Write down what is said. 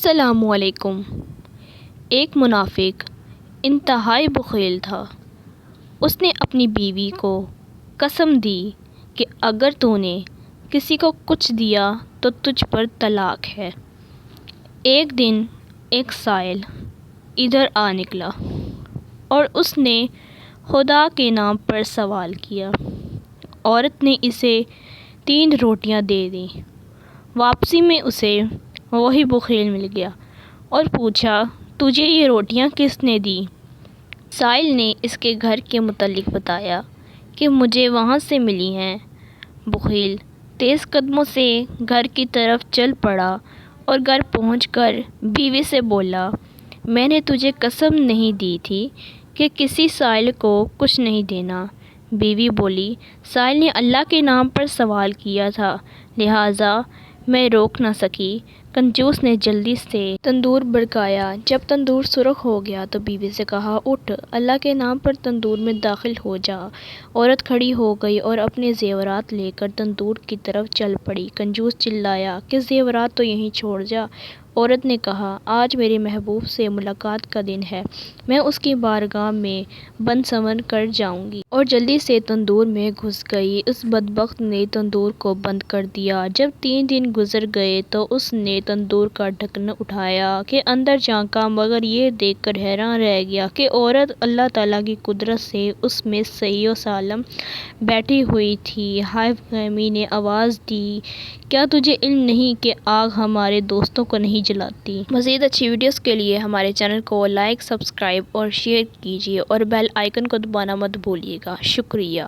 السلام علیکم۔ ایک منافق انتہائی بخیل تھا۔ اس نے اپنی بیوی کو قسم دی کہ اگر تو نے کسی کو کچھ دیا تو تجھ پر طلاق ہے۔ ایک دن ایک سائل ادھر آ نکلا اور اس نے خدا کے نام پر سوال کیا۔ عورت نے اسے 3 روٹیاں دے دیں۔ واپسی میں اسے وہی بخیل مل گیا اور پوچھا، تجھے یہ روٹیاں کس نے دیں؟ سائل نے اس کے گھر کے متعلق بتایا کہ مجھے وہاں سے ملی ہیں۔ بخیل تیز قدموں سے گھر کی طرف چل پڑا اور گھر پہنچ کر بیوی سے بولا، میں نے تجھے قسم نہیں دی تھی کہ کسی سائل کو کچھ نہیں دینا؟ بیوی بولی، سائل نے اللہ کے نام پر سوال کیا تھا لہٰذا میں روک نہ سکی۔ کنجوس نے جلدی سے تندور بھڑکایا۔ جب تندور سرخ ہو گیا تو بیوی سے کہا، اٹھ، اللہ کے نام پر تندور میں داخل ہو جا۔ عورت کھڑی ہو گئی اور اپنے زیورات لے کر تندور کی طرف چل پڑی۔ کنجوس چلایا کہ زیورات تو یہیں چھوڑ جا۔ عورت نے کہا، آج میرے محبوب سے ملاقات کا دن ہے، میں اس کی بارگاہ میں بن سنور کر جاؤں گی، اور جلدی سے تندور میں گھس گئی۔ اس بدبخت نے تندور کو بند کر دیا۔ جب 3 دن گزر گئے تو اس نے تندور کا ڈھکن اٹھایا کہ اندر جھانکا، مگر یہ دیکھ کر حیران رہ گیا کہ عورت اللہ تعالیٰ کی قدرت سے اس میں صحیح و سالم بیٹھی ہوئی تھی۔ ہائے فہمی نے آواز دی، کیا تجھے علم نہیں کہ آگ ہمارے دوستوں کو نہیں جلاتی؟ مزید اچھی ویڈیوز کے لیے ہمارے چینل کو لائک، سبسکرائب اور شیئر کیجیے اور بیل آئیکن کو دبانا مت بھولیے گا۔ شکریہ۔